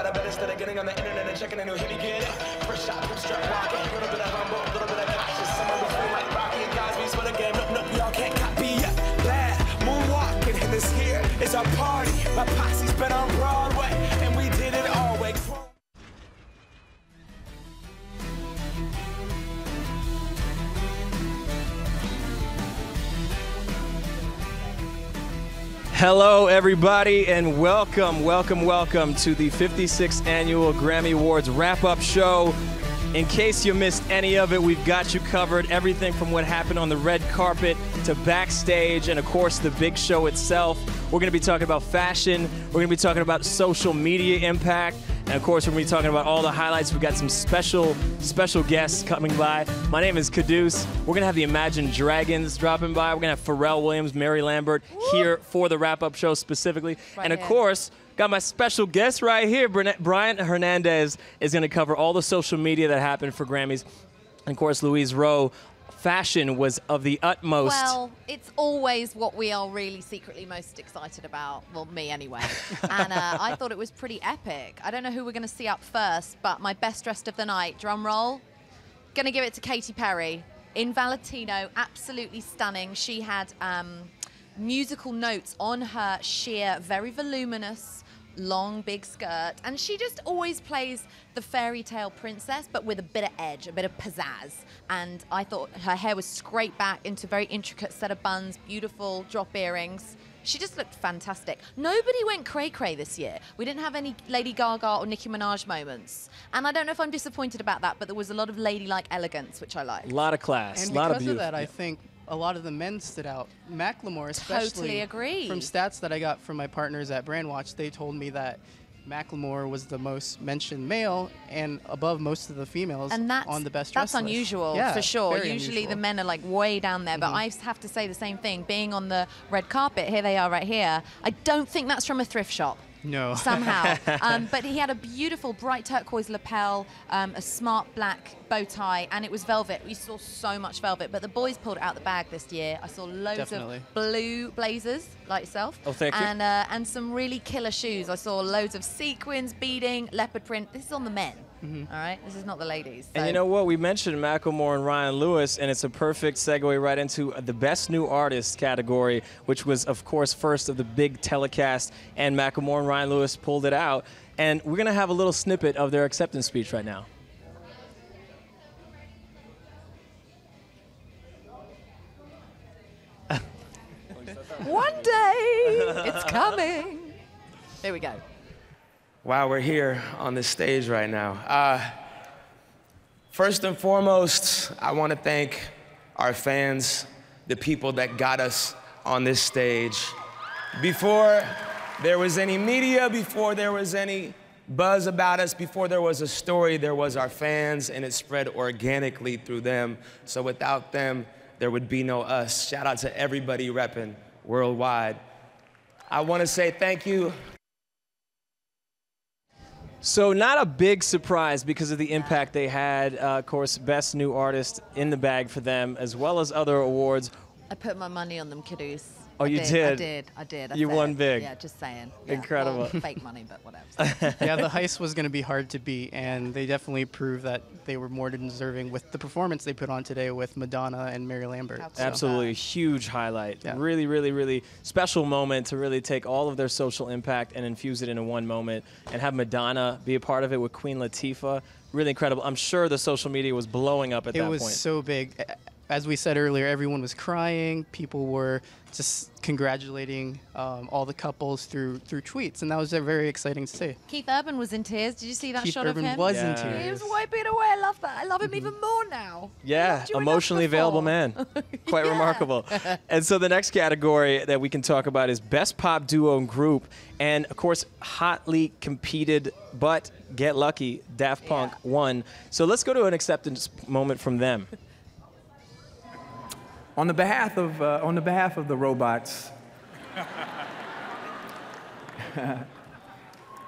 but I bet instead of getting on the internet and checking a new hit again. First shot, boom, strut walking. A little bit of humble, a little bit of cautious. Somewhere between like Rocky and Cosby's for the game. Nope, y'all can't copy yet. Glad moonwalking, and this here is our party. My posse's been on Broadway, and we did it all way. Hello, everybody, and welcome to the 56th Annual Grammy Awards wrap-up show. In case you missed any of it, we've got you covered. Everything from what happened on the red carpet to backstage and, of course, the big show itself. We're going to be talking about fashion. We're going to be talking about social media impact. And, of course, we're going to be talking about all the highlights. We've got some special guests coming by. My name is Caduce. We're going to have the Imagine Dragons dropping by. We're going to have Pharrell Williams, Mary Lambert here for the wrap-up show specifically. And, of course, got my special guest right here. Brian Hernandez is going to cover all the social media that happened for Grammys. And, of course, Louise Rowe. Fashion was of the utmost. Well, it's always what we are really secretly most excited about. Well, me anyway. And I thought it was pretty epic. I don't know who we're going to see up first, but my best dressed of the night, drum roll, going to give it to Katy Perry in Valentino. Absolutely stunning. She had musical notes on her sheer, very voluminous, long, big skirt, and she just always plays the fairy tale princess, but with a bit of edge, a bit of pizzazz. And I thought her hair was scraped back into a very intricate set of buns, beautiful drop earrings. She just looked fantastic. Nobody went cray-cray this year. We didn't have any Lady Gaga or Nicki Minaj moments. And I don't know if I'm disappointed about that, but there was a lot of ladylike elegance, which I liked. A lot of class, and a lot of because beauty. of that, I think a lot of the men stood out. Macklemore, especially. Totally agree. From stats that I got from my partners at Brandwatch, they told me that Macklemore was the most mentioned male and above most of the females on the best dressed That's list. unusual, Yeah, for sure. very Usually unusual. the men are like way down there, but I have to say the same thing. Being on the red carpet, here they are right here. I don't think that's from a thrift shop. No. Somehow. But he had a beautiful bright turquoise lapel, a smart black bow tie, and it was velvet. We saw so much velvet, but the boys pulled it out the bag this year. I saw loads of blue blazers, like yourself. Oh, thank you. And some really killer shoes. I saw loads of sequins, beading, leopard print. This is on the men. All right, this is not the ladies. So. And you know what? We mentioned Macklemore and Ryan Lewis, and it's a perfect segue right into the Best New Artist category, which was, of course, first of the big telecast, and Macklemore and Ryan Lewis pulled it out. And we're going to have a little snippet of their acceptance speech right now. One day, it's coming. Here we go. Wow, we're here on this stage right now. First and foremost, I want to thank our fans, the people that got us on this stage. Before there was any media, before there was any buzz about us, before there was a story, there was our fans, and it spread organically through them. So without them, there would be no us. Shout out to everybody repping worldwide. I want to say thank you. So not a big surprise because of the impact they had. Of course, Best New Artist in the bag for them, as well as other awards. I put my money on them, Caduce. Oh, you did? I did. You won big. Yeah, just saying. Yeah, Incredible. Well, fake money, but whatever. Yeah, the heist was going to be hard to beat, and they definitely proved that they were more than deserving with the performance they put on today with Madonna and Mary Lambert. Absolutely, a huge highlight. Yeah. Really, really, really special moment to really take all of their social impact and infuse it into one moment, and have Madonna be a part of it with Queen Latifah. Really incredible. I'm sure the social media was blowing up at that point. It was so big. As we said earlier, everyone was crying. People were just congratulating all the couples through tweets, and that was very exciting to see. Keith Urban was in tears. Did you see that Keith shot Urban of him? was in tears. He was wiping away. I love that. I love him even more now. Yeah, emotionally available man. Quite remarkable. And so the next category that we can talk about is Best Pop Duo and Group. And, of course, hotly competed, but Get Lucky, Daft Punk won. So let's go to an acceptance moment from them. On the behalf of the robots,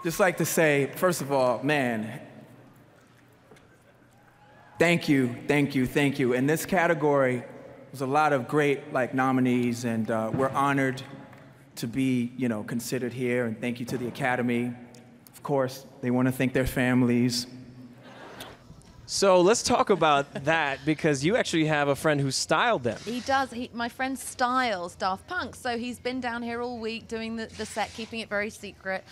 just like to say, first of all, man, thank you. In this category, there's a lot of great nominees, and we're honored to be considered here. And thank you to the Academy, of Of course, they want to thank their families. So let's talk about that, because you actually have a friend who styled them. He does. My friend styles Daft Punk, so he's been down here all week doing the set, keeping it very secret.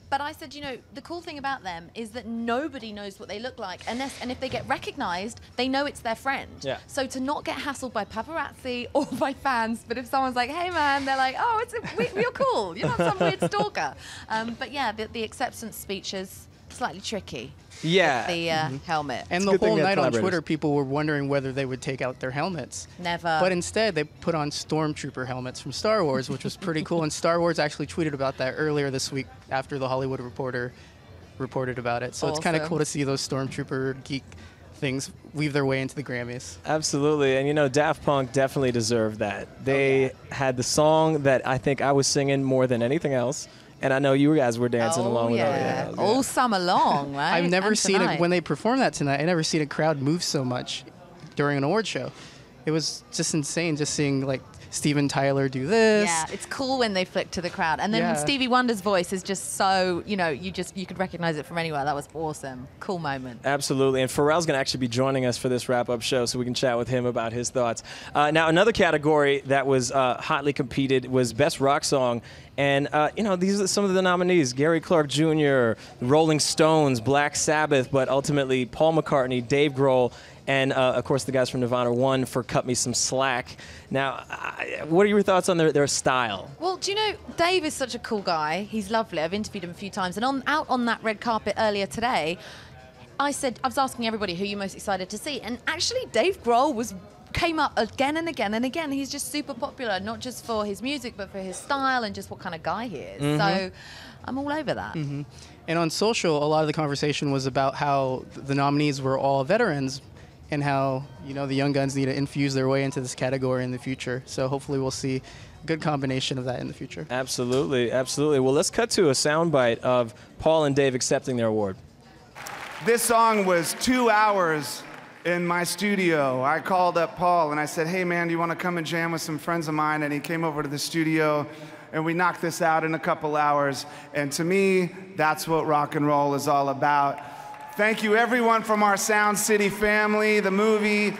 But I said, you know, the cool thing about them is that nobody knows what they look like, and if they get recognized, they know it's their friend. Yeah. So to not get hassled by paparazzi or by fans, but if someone's like, hey man, they're like, oh, you're cool. You're not some weird stalker. But yeah, the acceptance speech is slightly tricky. Yeah. With the helmet. And It's the a good thing whole we have night on collaborators. Twitter, people were wondering whether they would take out their helmets. Never. But instead, they put on Stormtrooper helmets from Star Wars, which was pretty cool. And Star Wars actually tweeted about that earlier this week after The Hollywood Reporter reported about it. So it's kind of Awesome. cool to see those Stormtrooper geek things weave their way into the Grammys. Absolutely, and you know, Daft Punk definitely deserved that. They had the song that I think I was singing more than anything else, and I know you guys were dancing along with yeah. it. All summer long, right? I've never And seen it tonight. when they performed that tonight. I never seen a crowd move so much during an award show. It was just insane, just seeing like Steven Tyler do this. Yeah, it's cool when they flick to the crowd. And then Yeah. Stevie Wonder's voice is just so, you know, you could recognize it from anywhere. That was awesome. Cool moment. Absolutely, and Pharrell's going to actually be joining us for this wrap-up show, so we can chat with him about his thoughts. Now, another category that was hotly competed was Best Rock Song, and you know, these are some of the nominees: Gary Clark Jr., the Rolling Stones, Black Sabbath, but ultimately Paul McCartney, Dave Grohl, and of course the guys from Nirvana won for "Cut Me Some Slack." Now, what are your thoughts on their style? Well, do you know, Dave is such a cool guy. He's lovely. I've interviewed him a few times. And out on that red carpet earlier today, I was asking everybody who you're most excited to see. And actually, Dave Grohl came up again and again and again. He's just super popular, not just for his music, but for his style and just what kind of guy he is. So I'm all over that. And on social, a lot of the conversation was about how the nominees were all veterans and how, you know, the young guns need to infuse their way into this category in the future. So hopefully we'll see a good combination of that in the future. Absolutely, absolutely. Well, let's cut to a soundbite of Paul and Dave accepting their award. This song was 2 hours in my studio. I called up Paul and I said, hey man, do you want to come and jam with some friends of mine? And he came over to the studio and we knocked this out in a couple hours. And to me, that's what rock and roll is all about. Thank you everyone from our Sound City family, the movie.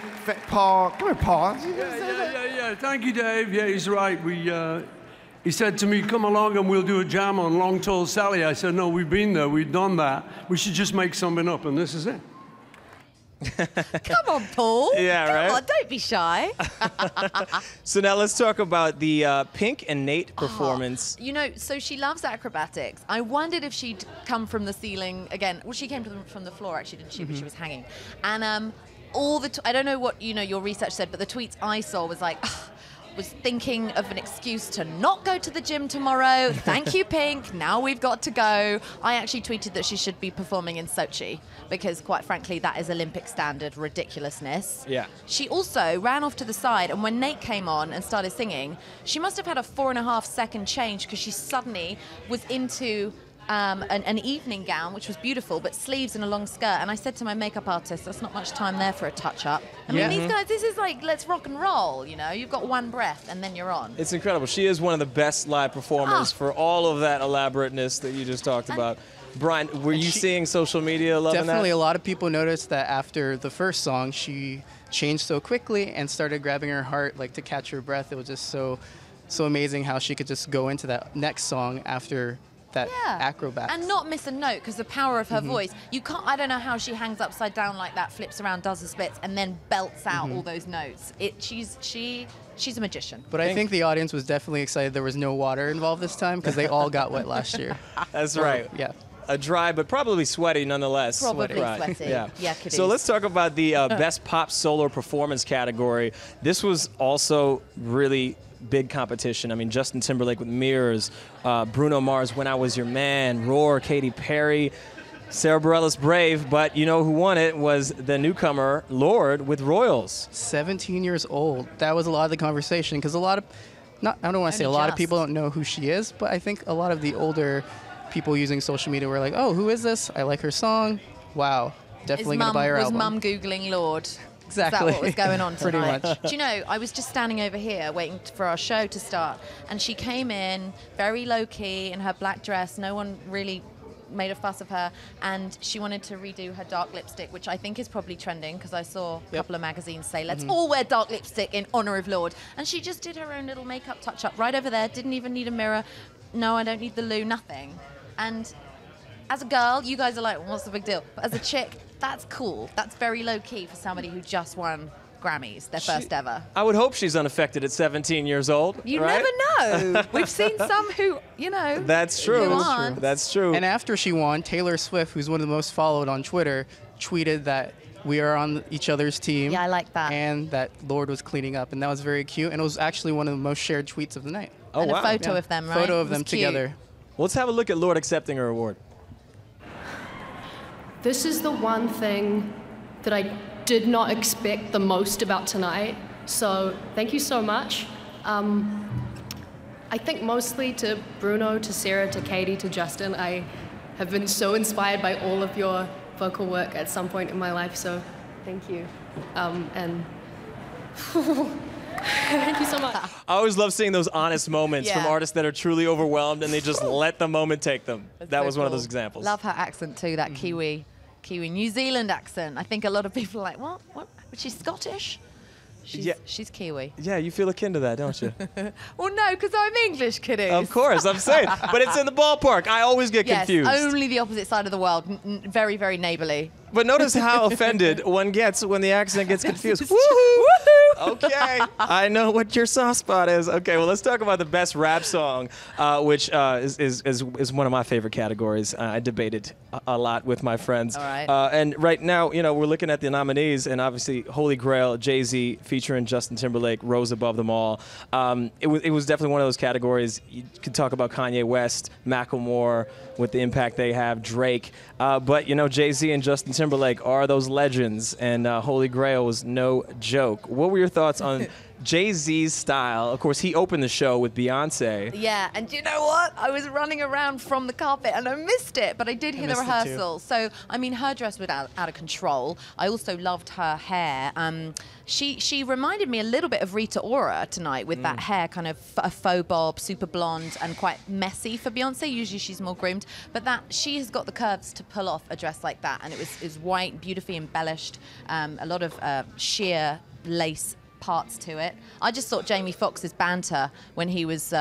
Paul, come here, Paul. Yeah. Thank you, Dave. Yeah, he's right. He said to me, come along and we'll do a jam on Long Tall Sally. I said, no, we've been there. We've done that. We should just make something up, and this is it. Come on, Paul. Yeah, right? Come on, don't be shy. So now let's talk about the Pink and Nate performance. You know, so she loves acrobatics. I wondered if she'd come from the ceiling again. Well, she came from the floor, actually, didn't she? But she was hanging. And I don't know what, you know, your research said, but the tweets I saw was like, was thinking of an excuse to not go to the gym tomorrow. Thank you, Pink. Now we've got to go. I actually tweeted that she should be performing in Sochi because, quite frankly, that is Olympic standard ridiculousness. Yeah. She also ran off to the side, and when Nate came on and started singing, she must have had a 4.5 second change because she suddenly was into an evening gown, which was beautiful, but sleeves and a long skirt. And I said to my makeup artist, there's not much time there for a touch-up. I mean, these guys, this is like, let's rock and roll, you know? You've got one breath, and then you're on. It's incredible. She is one of the best live performers for all of that elaborateness that you just talked about. Brian, were you seeing social media loving Definitely, that? a lot of people noticed that after the first song, she changed so quickly and started grabbing her heart, like to catch her breath. It was just so amazing how she could just go into that next song after that acrobat. And not miss a note, because the power of her voice. You can't, I don't know how she hangs upside down like that, flips around, does the splits, and then belts out all those notes. She's a magician. But I think the audience was definitely excited there was no water involved this time because they all got wet last year. That's right. Yeah. A dry but probably sweaty nonetheless. Probably crowd. sweaty. Yeah. Yeah, could So is. let's talk about the Best Pop Solo Performance category. This was also really big competition. I mean, Justin Timberlake with Mirrors, Bruno Mars, When I Was Your Man, Roar, Katy Perry, Sarah Bareilles, Brave, but you know who won it was the newcomer, Lorde, with Royals. 17 years old. That was a lot of the conversation because I don't want to say a lot of people don't know who she is, but I think a lot of the older people using social media were like, oh, who is this? I like her song. Wow. Definitely going to buy her album. Was Mum Googling Lorde? Exactly. Is that what was going on Pretty tonight? much. Do you know, I was just standing over here waiting for our show to start, and she came in very low-key in her black dress. No one really made a fuss of her, and she wanted to redo her dark lipstick, which I think is probably trending because I saw a couple of magazines say, let's all wear dark lipstick in honor of Lorde. And she just did her own little makeup touch-up right over there, didn't even need a mirror. No, I don't need the loo, nothing. And as a girl, you guys are like, what's the big deal? But as a chick, that's cool. That's very low-key for somebody who just won Grammys, their first ever. I would hope she's unaffected at 17 years old. You right? never know. We've seen some who, you know. That's true. Aren't. That's true. And after she won, Taylor Swift, who's one of the most followed on Twitter, tweeted that we are on each other's team. Yeah, I like that. And that Lorde was cleaning up, and that was very cute. And it was actually one of the most shared tweets of the night. Oh, and wow. a photo of them, right? Photo of them cute. together. Well, let's have a look at Lorde accepting her award. This is the one thing that I did not expect the most about tonight. So thank you so much. I think mostly to Bruno, to Sarah, to Katie, to Justin, I have been so inspired by all of your vocal work at some point in my life. So thank you. And thank you so much. I always love seeing those honest moments from artists that are truly overwhelmed and they just let the moment take them. That was one of those examples. Love her accent too, that Kiwi New Zealand accent. I think a lot of people are like, what? Was she Scottish? She's Kiwi. Yeah, you feel akin to that, don't you? Well, no, because I'm English, kiddies. Of course, I'm saying. But it's in the ballpark. I always get confused. Yes, only the opposite side of the world. Very, very neighborly. But notice how offended one gets when the accent gets confused. Woohoo! Okay, I know what your soft spot is. Okay, well, let's talk about the best rap song, which is one of my favorite categories. I debated a lot with my friends. All right. And right now, you know, we're looking at the nominees, and obviously, Holy Grail, Jay-Z featuring Justin Timberlake, rose above them all. It was definitely one of those categories. You could talk about Kanye West, Macklemore, with the impact they have, Drake. But, you know, Jay-Z and Justin Timberlake are those legends, and Holy Grail was no joke. What were your thoughts on Jay-Z's style? Of course, he opened the show with Beyonce. Yeah, and you know what? I was running around from the carpet and I missed it, but I did hear the rehearsal. So, I mean, her dress was out of control. I also loved her hair. She reminded me a little bit of Rita Ora tonight with that hair, kind of a faux bob, super blonde, and quite messy for Beyonce. Usually she's more groomed, but she has got the curves to pull off a dress like that, and it was white, beautifully embellished, a lot of sheer lace parts to it. I just thought Jamie Foxx's banter when he was,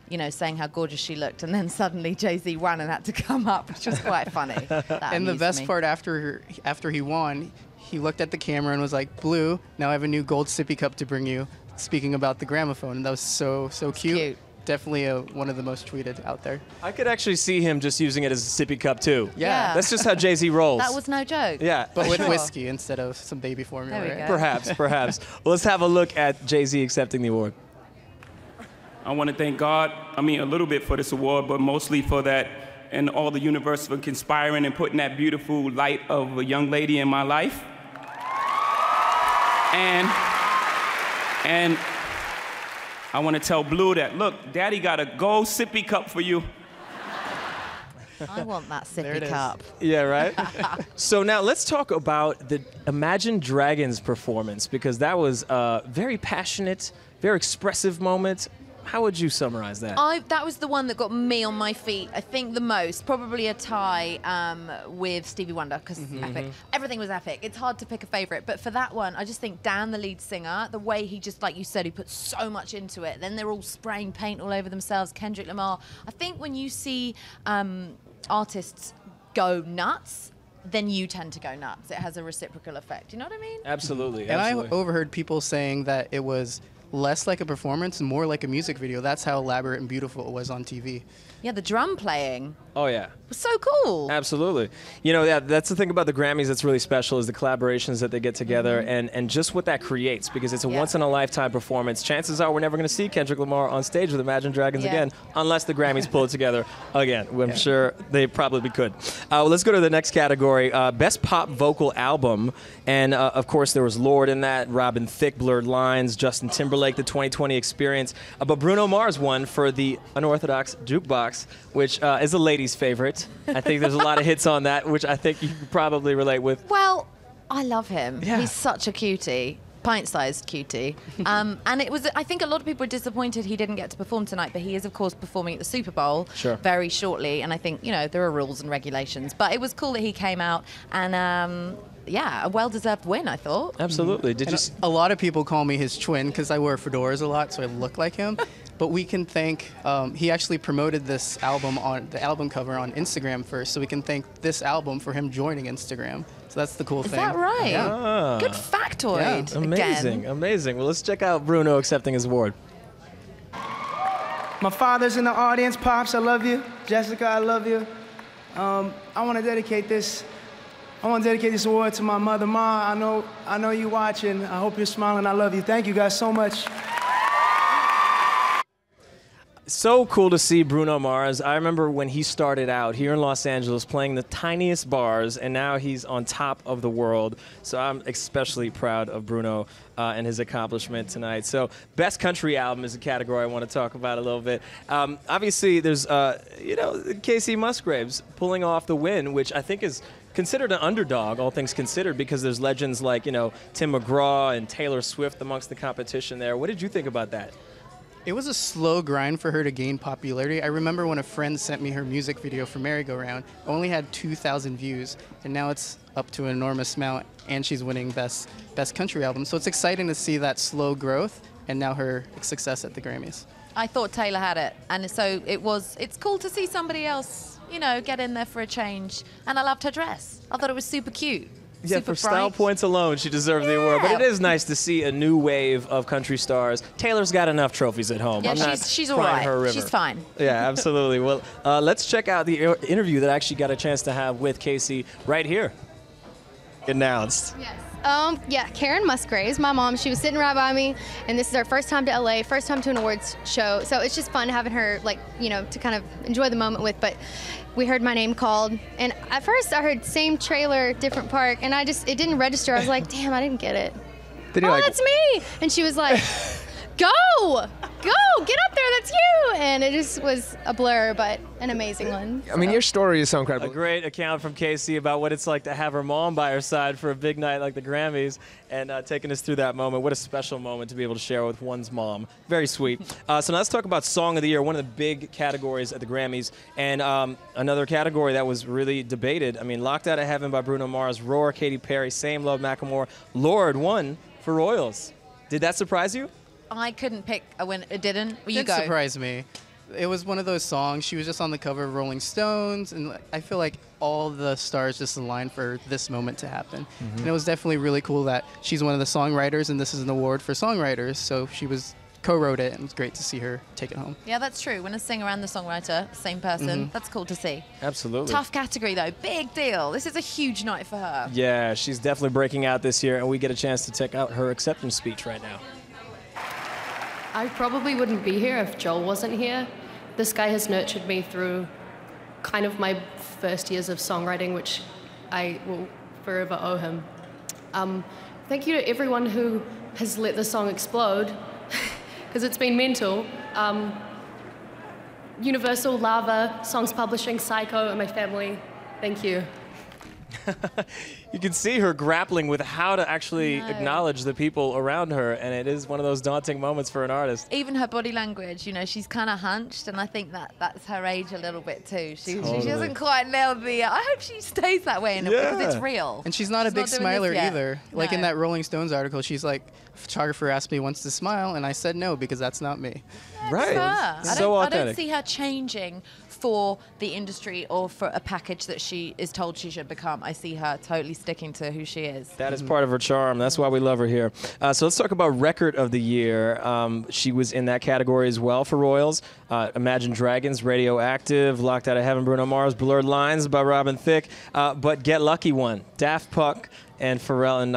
you know, saying how gorgeous she looked, and then suddenly Jay-Z won and had to come up, which was quite funny. And the best part after he won, he looked at the camera and was like, "Blue, now I have a new gold sippy cup to bring you." Speaking about the gramophone, and that was so cute. Definitely one of the most tweeted out there. I could actually see him just using it as a sippy cup too. Yeah. That's just how Jay-Z rolls. That was no joke. Yeah. But with whiskey instead of some baby formula. There we go. Perhaps. Well, let's have a look at Jay-Z accepting the award. I want to thank God, a little bit for this award, but mostly for that and all the universe for conspiring and putting that beautiful light of a young lady in my life. And I want to tell Blue that, look, Daddy got a gold sippy cup for you. I want that sippy cup. Yeah, right? So now let's talk about the Imagine Dragons performance, because that was a very passionate, very expressive moment. How would you summarize that? That was the one that got me on my feet, I think, the most. Probably a tie with Stevie Wonder, because epic. Everything was epic. It's hard to pick a favorite, but for that one, I just think Dan, the lead singer, the way he just, like you said, he put so much into it. Then they're all spraying paint all over themselves. Kendrick Lamar. I think when you see artists go nuts, then you tend to go nuts. It has a reciprocal effect. You know what I mean? Absolutely. And I overheard people saying that it was less like a performance and more like a music video. That's how elaborate and beautiful it was on TV. Yeah, the drum playing. Oh, yeah. Was so cool. Absolutely. You know, yeah, that's the thing about the Grammys that's really special is the collaborations that they get together and just what that creates, because it's a once-in-a-lifetime performance. Chances are we're never going to see Kendrick Lamar on stage with Imagine Dragons again, unless the Grammys pull it together again. I'm sure they probably could. Well, let's go to the next category, Best Pop Vocal Album. And, of course, there was Lorde in that, Robin Thicke, Blurred Lines, Justin Timberlake, The 2020 Experience. But Bruno Mars won for the Unorthodox Jukebox, which is a lady's favorite. I think there's a lot of hits on that, which I think you could probably relate with. Well, I love him. Yeah. He's such a cutie. pint-sized cutie. And it was, I think a lot of people were disappointed he didn't get to perform tonight, but he is, of course, performing at the Super Bowl very shortly. And I think, you know, there are rules and regulations. But it was cool that he came out and, yeah, a well-deserved win, I thought. Absolutely. Did you? A lot of people call me his twin because I wear fedoras a lot, so I look like him. But we can thank, he actually promoted this album on the album cover on Instagram first, so we can thank this album for him joining Instagram. So that's the cool thing. Is that right? Yeah. Ah. Good factoid. Yeah. Amazing, amazing. Well, let's check out Bruno accepting his award. My father's in the audience. Pops, I love you. Jessica, I love you. I want to dedicate this award to my mother, Ma. I know you watching. I hope you're smiling. I love you. Thank you guys so much. So cool to see Bruno Mars. I remember when he started out here in Los Angeles playing the tiniest bars, and now he's on top of the world. So I'm especially proud of Bruno and his accomplishment tonight. So Best Country Album is a category I want to talk about a little bit. Obviously, there's, you know, Casey Musgraves pulling off the win, which I think is considered an underdog, all things considered, because there's legends like, you know, Tim McGraw and Taylor Swift amongst the competition there. What did you think about that? It was a slow grind for her to gain popularity. I remember when a friend sent me her music video for Merry Go Round. It only had 2,000 views, and now it's up to an enormous amount, and she's winning Best Country Album. So it's exciting to see that slow growth, and now her success at the Grammys. I thought Taylor had it, and so it's cool to see somebody else, you know, get in there for a change. And I loved her dress. I thought it was super cute. Yeah, for style points alone, she deserved the award. But it is nice to see a new wave of country stars. Taylor's got enough trophies at home. Yeah, she's all right. Her river. She's fine. Yeah, absolutely. Well, let's check out the interview that I actually got a chance to have with Casey right here. Announced. Yes. Yeah, Karen Musgraves, my mom, she was sitting right by me, and this is our first time to LA, first time to an awards show. So it's just fun having her, like, you know, to kind of enjoy the moment with. But we heard my name called, and at first I heard same trailer, different park, and it didn't register. I was like, damn, I didn't get it. That's me. And she was like, go, get up there, that's you. And it just was a blur, but an amazing one. I mean, your story is so incredible. A great account from Casey about what it's like to have her mom by her side for a big night like the Grammys, and taking us through that moment. What a special moment to be able to share with one's mom. Very sweet. So now let's talk about Song of the Year, one of the big categories at the Grammys, and another category that was really debated. I mean, Locked Out of Heaven by Bruno Mars, Roar, Katy Perry, Same Love, Macklemore, Lord won for Royals. Did that surprise you? I couldn't pick a winner. It didn't. You It go. surprised me. It was one of those songs. She was just on the cover of Rolling Stones, and I feel like all the stars just aligned for this moment to happen. And it was definitely really cool that she's one of the songwriters, and this is an award for songwriters. So she co-wrote it, and it was great to see her take it home. Yeah, that's true. When a singer and the songwriter, same person, that's cool to see. Absolutely. Tough category, though. Big deal. This is a huge night for her. Yeah, she's definitely breaking out this year, and we get a chance to check out her acceptance speech right now. I probably wouldn't be here if Joel wasn't here. This guy has nurtured me through kind of my first years of songwriting, which I will forever owe him. Thank you to everyone who has let the song explode, because it's been mental. Universal, Lava, Songs Publishing, Psycho, and my family, thank you. You can see her grappling with how to actually acknowledge the people around her, and it is one of those daunting moments for an artist. Even her body language, you know, she's kind of hunched, and I think that's her age a little bit too. She doesn't quite nail the. I hope she stays that way because it's real. And she's not a big smiler either. Like in that Rolling Stones article, she's like, photographer asked me once to smile, and I said no because that's not me. Right. So I don't see her changing for the industry or for a package that she is told she should become. I see her totally sticking to who she is. That is part of her charm. That's why we love her here. So let's talk about Record of the Year. She was in that category as well for Royals. Imagine Dragons, Radioactive, Locked Out of Heaven, Bruno Mars, Blurred Lines by Robin Thicke. But Get Lucky won. Daft Punk and Pharrell and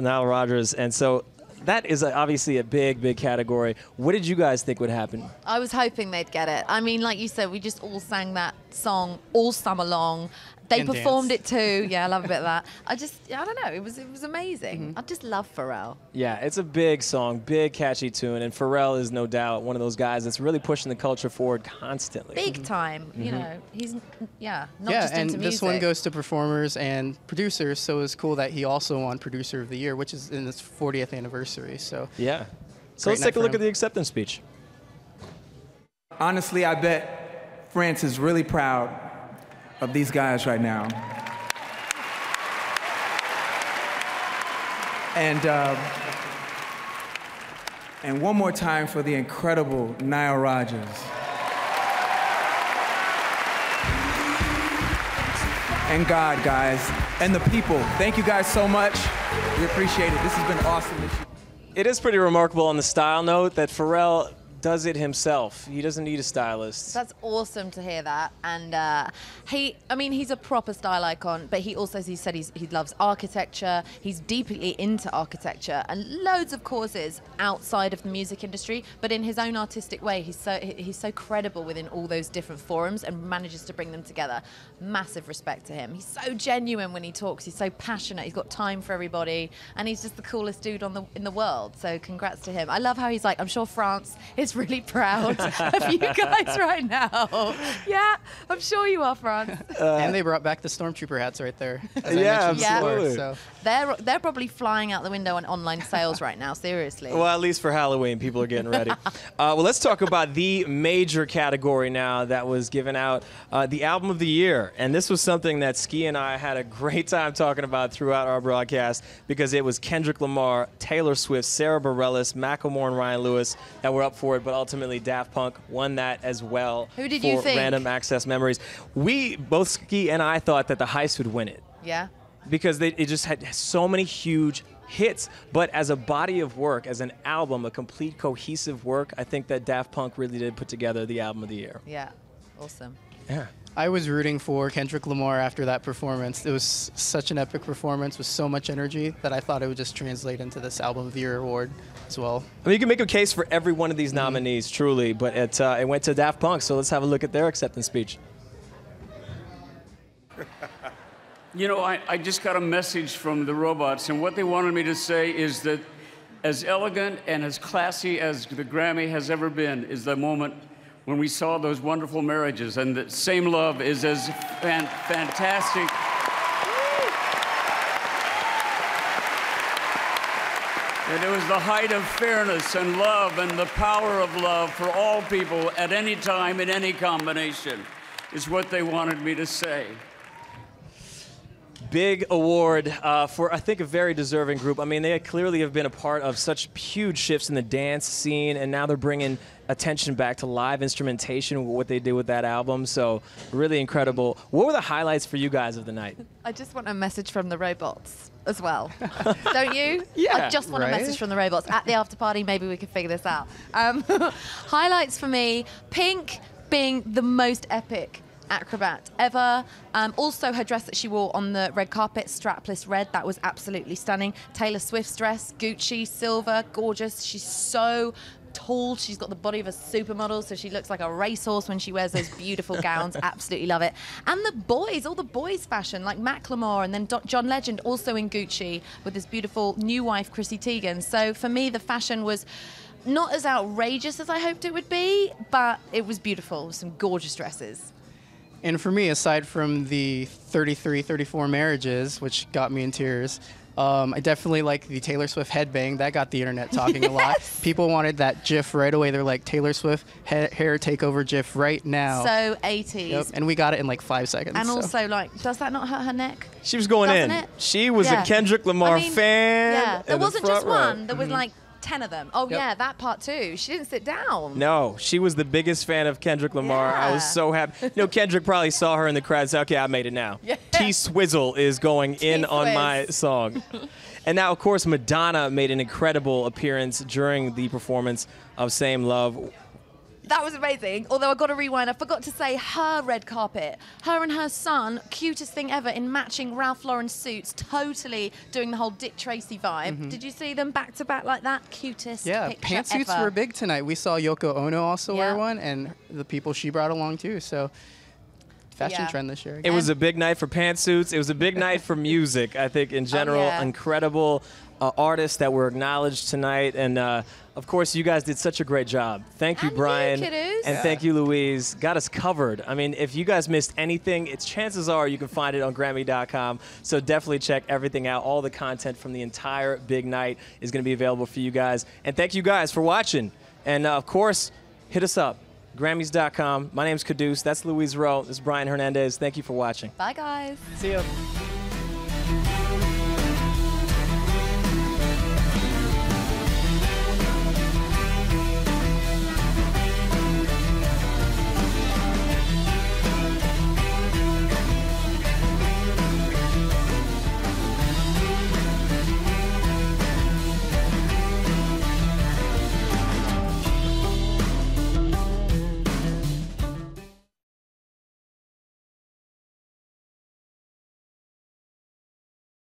Nile Rodgers. And so that is obviously a big, big category. What did you guys think would happen? I was hoping they'd get it. I mean, like you said, we just all sang that song all summer long. They And performed dance. it too. Yeah, I love a bit of that. I don't know. It was amazing. I just love Pharrell. Yeah, it's a big song, big catchy tune, and Pharrell is no doubt one of those guys that's really pushing the culture forward constantly. Big time. You know, he's not Yeah, just and into this music. one goes to performers and producers, so it's cool that he also won Producer of the Year, which is in its 40th anniversary. So Yeah. So Great let's night take a for look him. at the acceptance speech. Honestly, I bet France is really proud of these guys right now. And one more time for the incredible Nile Rodgers. And God, guys, and the people. Thank you guys so much. We appreciate it. This has been awesome this year. It is pretty remarkable on the style note that Pharrell does it himself. He doesn't need a stylist. That's awesome to hear that. And he's a proper style icon, but he also, as he said, he loves architecture. He's deeply into architecture and loads of causes outside of the music industry, but in his own artistic way, he's so credible within all those different forums and manages to bring them together. Massive respect to him. He's so genuine when he talks. He's so passionate. He's got time for everybody, and he's just the coolest dude in the world. So congrats to him. I love how he's like, I'm sure France is really proud of you guys right now. Yeah, I'm sure you are, France. and they brought back the Stormtrooper hats right there. as I Yeah, mentioned before, absolutely. so. They're probably flying out the window on online sales right now, seriously. Well, at least for Halloween, people are getting ready. Well, let's talk about the major category now that was given out, the Album of the Year. And this was something that Ski and I had a great time talking about throughout our broadcast because it was Kendrick Lamar, Taylor Swift, Sarah Bareilles, Macklemore, and Ryan Lewis that were up for it, but ultimately Daft Punk won that as well. Who did for you think? Random Access Memories. We, both Ski and I, thought that the Heist would win it. Yeah. Because it just had so many huge hits, but as a body of work, as an album, a complete cohesive work, I think that Daft Punk really did put together the Album of the Year. Yeah. Awesome. Yeah. I was rooting for Kendrick Lamar after that performance. It was such an epic performance with so much energy that I thought it would just translate into this Album of the Year award as well. I mean, you can make a case for every one of these nominees, truly, but it went to Daft Punk, so let's have a look at their acceptance speech. You know, I just got a message from the robots, and what they wanted me to say is that as elegant and as classy as the Grammy has ever been is the moment when we saw those wonderful marriages, and that Same Love is as fantastic. And it was the height of fairness and love and the power of love for all people at any time in any combination is what they wanted me to say. Big award for, I think, a very deserving group. I mean, they clearly have been a part of such huge shifts in the dance scene, and now they're bringing attention back to live instrumentation, what they did with that album. So really incredible. What were the highlights for you guys of the night? I just want a message from the robots as well. Don't you? Yeah. I just want a message from the robots. At the after party, maybe we could figure this out. Highlights for me, Pink being the most epic acrobat ever. Also her dress that she wore on the red carpet, strapless red, that was absolutely stunning. Taylor Swift's dress, Gucci, silver, gorgeous. She's so tall. She's got the body of a supermodel, so she looks like a racehorse when she wears those beautiful gowns. Absolutely love it. And the boys, all the boys' fashion, like Macklemore and then John Legend also in Gucci with this beautiful new wife, Chrissy Teigen. So for me, the fashion was not as outrageous as I hoped it would be, but it was beautiful. Some gorgeous dresses. And for me, aside from the 33, 34 marriages, which got me in tears, I definitely like the Taylor Swift headbang. That got the internet talking a lot. People wanted that GIF right away. They're like, Taylor Swift hair takeover GIF right now. So 80s. Yep. And we got it in like 5 seconds. And so. also, like, does that not hurt her neck? She was going Doesn't in. it? She was Yeah. a Kendrick Lamar I mean, fan. Yeah, there in the wasn't just front row. one. There was like 10 of them. Oh, Yep. yeah, that part too. She didn't sit down. No, she was the biggest fan of Kendrick Lamar. I was Yeah. so happy. You know, Kendrick probably saw her in the crowd and said, okay, I made it now. Yeah. T-Swizzle is going in on my song. And now, of course, Madonna made an incredible appearance during the performance of Same Love. That was amazing. Although I got to rewind, I forgot to say her red carpet. Her and her son, cutest thing ever in matching Ralph Lauren suits, totally doing the whole Dick Tracy vibe. Did you see them back to back like that? Cutest Yeah, picture pantsuits ever. were big tonight. We saw Yoko Ono also Yeah. wear one, and the people she brought along too. So fashion trend this year. It was a big night for pantsuits. It was a big night for music, I think, in general. Incredible artists that were acknowledged tonight. And, of course, you guys did such a great job. Thank you, Brian. And thank you, Louise. Got us covered. I mean, if you guys missed anything, chances are you can find it on Grammy.com. So definitely check everything out. All the content from the entire big night is going to be available for you guys. And thank you guys for watching. And, of course, hit us up. Grammys.com. My name's Caduce. That's Louise Rowe. This is Brian Hernandez. Thank you for watching. Bye, guys. See ya.